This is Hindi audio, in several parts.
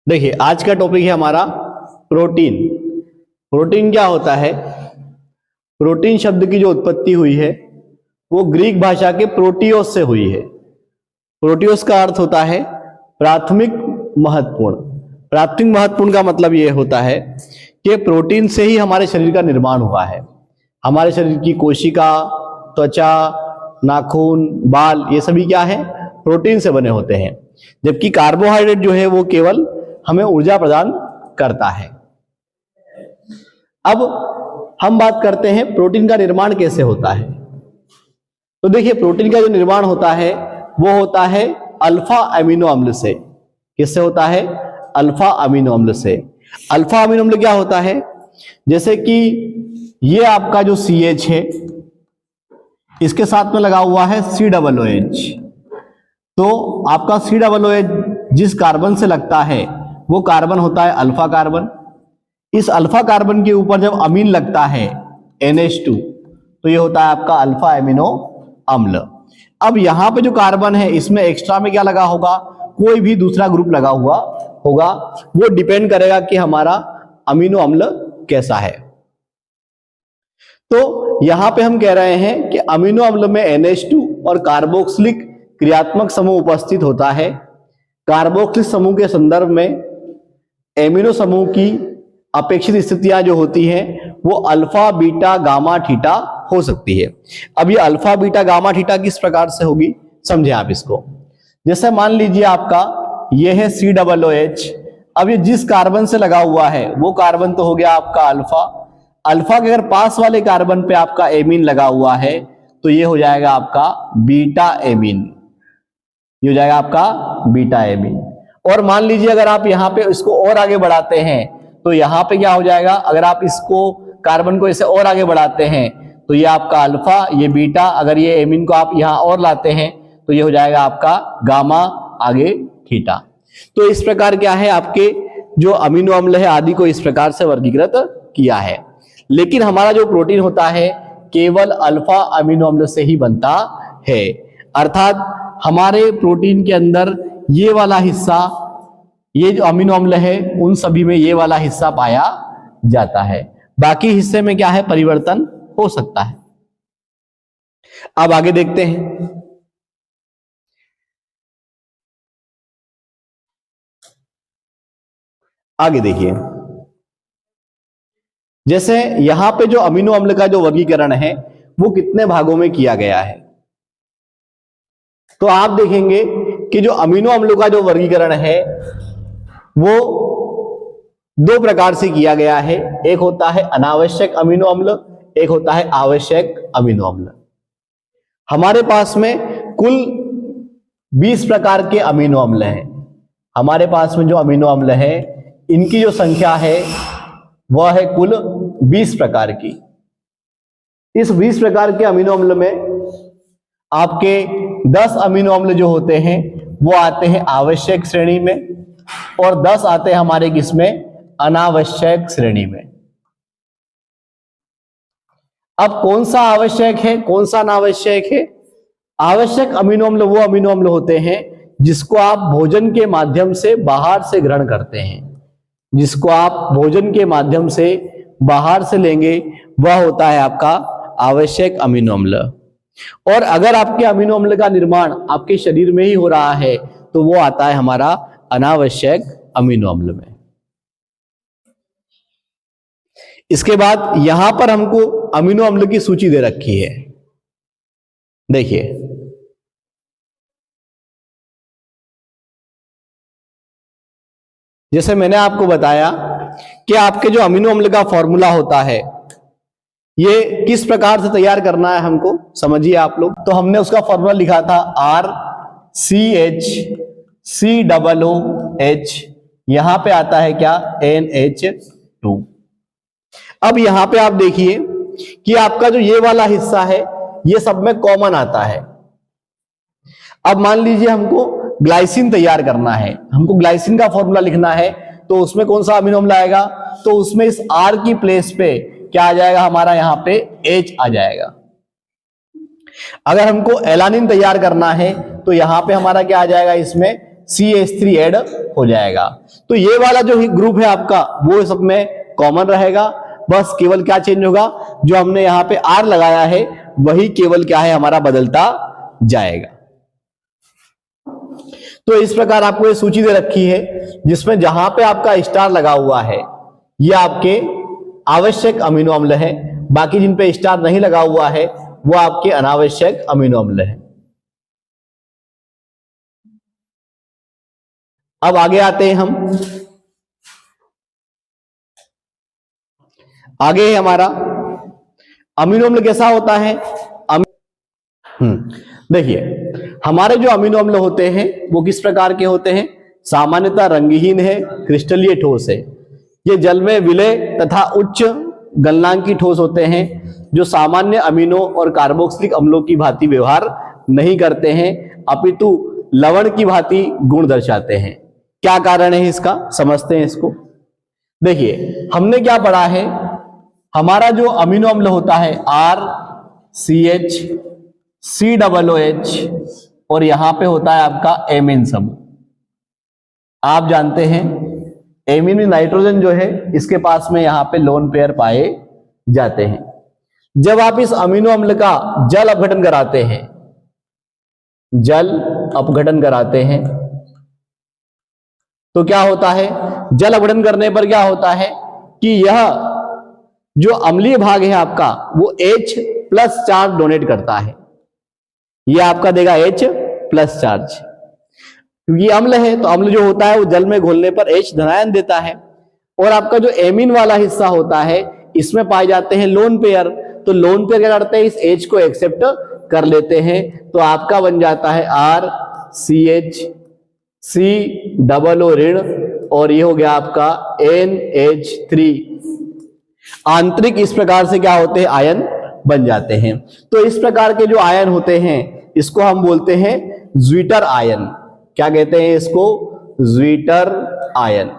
देखिए आज का टॉपिक है हमारा प्रोटीन। प्रोटीन क्या होता है? प्रोटीन शब्द की जो उत्पत्ति हुई है वो ग्रीक भाषा के प्रोटियोस से हुई है। प्रोटियोस का अर्थ होता है प्राथमिक महत्वपूर्ण। प्राथमिक महत्वपूर्ण का मतलब ये होता है कि प्रोटीन से ही हमारे शरीर का निर्माण हुआ है। हमारे शरीर की कोशिका, त्वचा, नाखून, बाल, ये सभी क्या है? प्रोटीन से बने होते हैं। जबकि कार्बोहाइड्रेट जो है वो केवल हमें ऊर्जा प्रदान करता है। अब हम बात करते हैं प्रोटीन का निर्माण कैसे होता है। तो देखिए प्रोटीन का जो निर्माण होता है वो होता है अल्फा अमीनो अम्ल से। किससे होता है? अल्फा अमीनो अम्ल से। अल्फा अमीनो अम्ल क्या होता है? जैसे कि ये आपका जो CH है इसके साथ में लगा हुआ है COOH। तो आपका COOH जिस कार्बन से लगता है वो कार्बन होता है अल्फा कार्बन। इस अल्फा कार्बन के ऊपर जब अमीन लगता है NH2 तो ये होता है आपका अल्फा अमीनो अम्ल। अब यहां पे जो कार्बन है इसमें एक्स्ट्रा में क्या लगा होगा? कोई भी दूसरा ग्रुप लगा हुआ होगा। वो डिपेंड करेगा कि हमारा अमीनो अम्ल कैसा है। तो यहां पे हम कह रहे हैं कि अमीनो अम्ल में NH2 और कार्बोक्सिलिक क्रियात्मक समूह उपस्थित होता है। कार्बोक्सिलिक समूह के संदर्भ में एमिनो समूह की अपेक्षित स्थितियां जो होती हैं वो अल्फा, बीटा, गामा, थीटा हो सकती है। अब ये अल्फा, बीटा, गामा, थीटा किस प्रकार से होगी समझे आप इसको। जैसे मान लीजिए आपका ये है COOH। अब ये जिस कार्बन से लगा हुआ है वो कार्बन तो हो गया आपका अल्फा। अल्फा के अगर पास वाले कार्बन पे आपका एमीन लगा हुआ है तो ये हो जाएगा आपका बीटा एमीन। ये हो जाएगा आपका बीटा एमीन। और मान लीजिए अगर आप यहाँ पे इसको और आगे बढ़ाते हैं तो यहाँ पे क्या हो जाएगा? अगर आप इसको कार्बन को ऐसे और आगे बढ़ाते हैं तो ये आपका अल्फा, ये बीटा, अगर ये एमीन को आप यहाँ और लाते हैं तो ये हो जाएगा आपका गामा, आगे थीटा। तो इस प्रकार क्या है आपके जो अमीनो अम्ल है आदि को इस प्रकार से वर्गीकृत किया है। लेकिन हमारा जो प्रोटीन होता है केवल अल्फा अमीनो अम्ल से ही बनता है। अर्थात हमारे प्रोटीन के अंदर ये वाला हिस्सा, ये जो अमीनो अम्ल है उन सभी में ये वाला हिस्सा पाया जाता है। बाकी हिस्से में क्या है? परिवर्तन हो सकता है। अब आगे देखते हैं। आगे देखिए, जैसे यहां पे जो अमीनो अम्ल का जो वर्गीकरण है वो कितने भागों में किया गया है। तो आप देखेंगे कि जो अमीनो अम्लों का जो वर्गीकरण है वो दो प्रकार से किया गया है। एक होता है अनावश्यक अमीनो अम्ल, एक होता है आवश्यक अमीनो अम्ल। हमारे पास में कुल 20 प्रकार के अमीनो अम्ल हैं। हमारे पास में जो अमीनो अम्ल है इनकी जो संख्या है वह है कुल 20 प्रकार की। इस 20 प्रकार के अमीनो अम्ल में आपके 10 अमीनो अम्ल जो होते हैं वो आते हैं आवश्यक श्रेणी में और 10 आते हैं हमारे किसमें? अनावश्यक श्रेणी में। अब कौन सा आवश्यक है, कौन सा अनावश्यक है? आवश्यक अमीनो अम्ल वो अमीनो अम्ल होते हैं जिसको आप भोजन के माध्यम से बाहर से ग्रहण करते हैं। जिसको आप भोजन के माध्यम से बाहर से लेंगे वह होता है आपका आवश्यक अमीनो अम्ल। और अगर आपके अमीनो अम्ल का निर्माण आपके शरीर में ही हो रहा है तो वो आता है हमारा अनावश्यक अमीनो अम्ल में। इसके बाद यहां पर हमको अमीनो अम्ल की सूची दे रखी है। देखिए, जैसे मैंने आपको बताया कि आपके जो अमीनो अम्ल का फॉर्मूला होता है ये किस प्रकार से तैयार करना है हमको समझिए आप लोग। तो हमने उसका फॉर्मूला लिखा था RCH, यहां पे आता है क्या? NH2। अब यहां पे आप देखिए कि आपका जो ये वाला हिस्सा है ये सब में कॉमन आता है। अब मान लीजिए हमको ग्लाइसिन तैयार करना है, हमको ग्लाइसिन का फॉर्मूला लिखना है तो उसमें कौन सा अमीनो अम्ल आएगा? तो उसमें इस R की प्लेस पे क्या आ जाएगा? हमारा यहां पे H आ जाएगा। अगर हमको एलानिन तैयार करना है तो यहां पे हमारा क्या आ जाएगा? इसमें CH3 ऐड हो जाएगा। तो ये वाला जो ग्रुप है आपका वो सब में कॉमन रहेगा, बस केवल क्या चेंज होगा, जो हमने यहां पे R लगाया है वही केवल क्या है हमारा बदलता जाएगा। तो इस प्रकार आपको ये सूची दे रखी है जिसमें जहां पे आपका स्टार लगा हुआ है ये आपके आवश्यक अमीनो अम्ल है, बाकी जिन पे स्टार नहीं लगा हुआ है वो आपके अनावश्यक अमीनो अम्ल है। अब आगे आते हैं हम, आगे है हमारा अमीनो अम्ल कैसा होता है। देखिए हमारे जो अमीनो अम्ल होते हैं वो किस प्रकार के होते हैं, सामान्यतः रंगहीन है, क्रिस्टलीय ठोस है, ये जल में विलय तथा उच्च गलनांकी ठोस होते हैं जो सामान्य अमीनो और कार्बोक्सिलिक अम्लों की भांति व्यवहार नहीं करते हैं अपितु लवण की भांति गुण दर्शाते हैं। क्या कारण है इसका, समझते हैं इसको। देखिए हमने क्या पढ़ा है, हमारा जो अमीनो अम्ल होता है RCH COOH और यहां पे होता है आपका एमीन समूह। आप जानते हैं एमीन में नाइट्रोजन जो है इसके पास में यहां पे लोन पेयर पाए जाते हैं। जब आप इस अमीनो अम्ल का जल अपघटन कराते हैं, जल अपघटन कराते हैं तो क्या होता है, जल अपघटन करने पर क्या होता है कि यह जो अम्लीय भाग है आपका वो H+ चार्ज डोनेट करता है, ये आपका देगा H+ चार्ज, क्योंकि अम्ल है तो अम्ल जो होता है वो जल में घोलने पर H धनायन देता है। और आपका जो एमीन वाला हिस्सा होता है इसमें पाए जाते हैं लोन पेयर, तो लोन पेयर क्या करते हैं, इस H को एक्सेप्ट कर लेते हैं, तो आपका बन जाता है RCH COO ऋण और ये हो गया आपका NH3। आंतरिक इस प्रकार से क्या होते हैं, आयन बन जाते हैं। तो इस प्रकार के जो आयन होते हैं इसको हम बोलते हैं ज्विटर आयन। क्या कहते हैं इसको, ज्विटर आयन।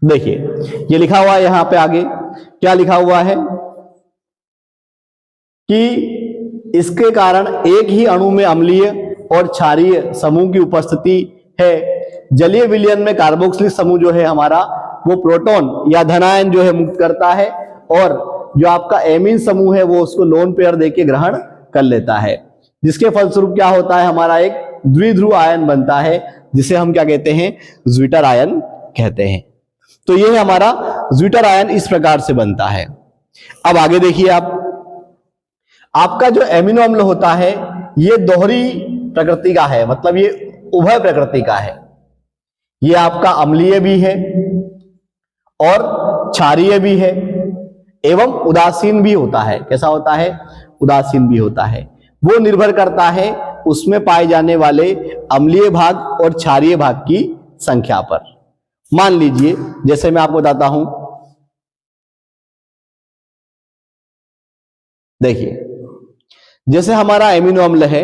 देखिए ये लिखा हुआ है यहां पे आगे, क्या लिखा हुआ है कि इसके कारण एक ही अणु में अम्लीय और क्षारीय समूह की उपस्थिति है। जलीय विलयन में कार्बोक्सिलिक समूह जो है हमारा वो प्रोटॉन या धनायन जो है मुक्त करता है और जो आपका एमीन समूह है वो उसको लोन पेयर देके ग्रहण कर लेता है, जिसके फलस्वरूप क्या होता है, हमारा एक द्विध्रुव आयन बनता है जिसे हम क्या कहते हैं, ज्विटर आयन कहते हैं। तो ये हमारा ज्विटर आयन इस प्रकार से बनता है। अब आगे देखिए आप, आपका जो एमिनो अम्ल होता है ये दोहरी प्रकृति का है, मतलब ये उभय प्रकृति का है। ये आपका अम्लीय भी है और क्षारीय भी है एवं उदासीन भी होता है। कैसा होता है, उदासीन भी होता है। वो निर्भर करता है उसमें पाए जाने वाले अम्लीय भाग और क्षारीय भाग की संख्या पर। मान लीजिए जैसे मैं आपको बताता हूं, देखिए जैसे हमारा एमिनो अम्ल है,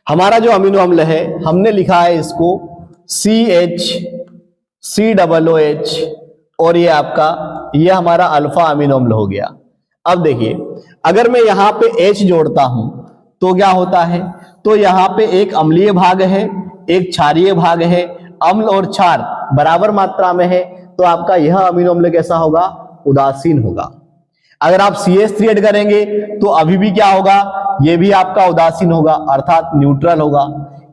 हमारा जो अमीनो अम्ल है हमने लिखा है इसको CH COOH और ये आपका ये हमारा अल्फा अमीनो अम्ल हो गया। अब देखिए अगर मैं यहां पे H जोड़ता हूं तो क्या होता है, तो यहां पे एक अम्लीय भाग है, एक क्षारीय भाग है, अम्ल और क्षार बराबर मात्रा में है, तो आपका यह अमीनो अम्ल कैसा होगा, उदासीन होगा। अगर आप CH3 ऐड करेंगे तो अभी भी क्या होगा, ये भी आपका उदासीन होगा अर्थात न्यूट्रल होगा।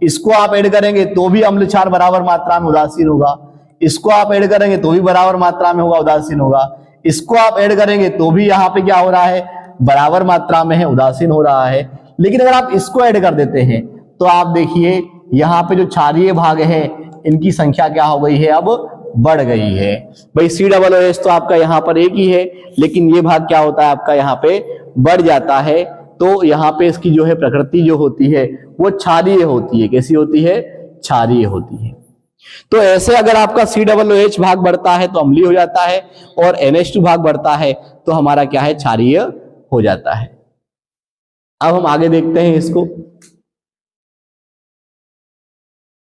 इसको आप ऐड करेंगे तो भी अम्ल क्षार बराबर मात्रा में उदासीन होगा, इसको आप ऐड करेंगे तो भी बराबर मात्रा में होगा, उदासीन होगा। इसको आप ऐड करेंगे तो भी यहाँ पे क्या हो रहा है, बराबर मात्रा में है, उदासीन हो रहा है। लेकिन अगर आप इसको ऐड कर देते हैं तो आप देखिए यहाँ पे जो क्षारीय भाग है इनकी संख्या क्या हो गई है, अब बढ़ गई है। भाई COOH तो आपका यहाँ पर एक ही है, लेकिन ये भाग क्या होता है आपका यहाँ पे बढ़ जाता है। तो यहाँ पे इसकी जो है प्रकृति जो होती है वो क्षारीय होती है। कैसी होती है, क्षारीय होती है। तो ऐसे अगर आपका COOH भाग बढ़ता है तो अम्लीय हो जाता है और NH2 भाग बढ़ता है तो हमारा क्या है, क्षारीय हो जाता है। अब हम आगे देखते हैं इसको।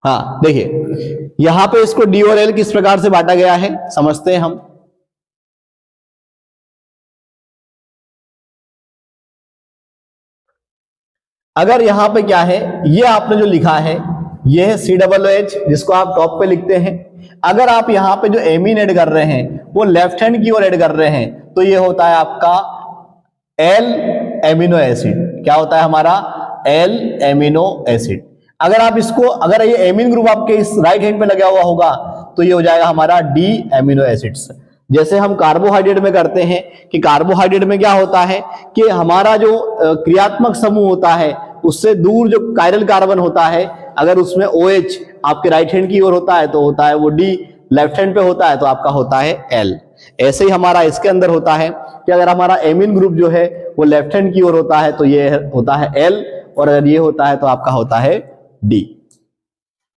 हाँ देखिए यहां पे इसको D और L किस प्रकार से बांटा गया है समझते हैं हम। अगर यहां पे क्या है, ये आपने जो लिखा है ये है COOH, जिसको आप टॉप पे लिखते हैं। अगर आप यहां पे जो एमीन ऐड कर रहे हैं वो लेफ्ट हैंड की ओर ऐड कर रहे हैं तो ये होता है आपका एल एमिनो एसिड। क्या होता है हमारा? L amino acid. अगर आप इसको, अगर ये एमीन ग्रुप आपके इस राइट हैंड पे लगा हुआ होगा तो ये हो जाएगा हमारा डी एमिनो एसिड्स। जैसे हम कार्बोहाइड्रेट में करते हैं कि कार्बोहाइड्रेट में क्या होता है कि हमारा जो क्रियात्मक समूह होता है उससे दूर जो कायरल कार्बन होता है, अगर उसमें OH आपके राइट हैंड की ओर होता है तो होता है वो डी, लेफ्ट हैंड पे होता है तो आपका होता है एल। ऐसे ही हमारा इसके अंदर होता है कि अगर हमारा एमीन ग्रुप जो है वो लेफ्ट हैंड की ओर होता है तो ये होता है एल, और अगर ये होता है तो आपका होता है डी।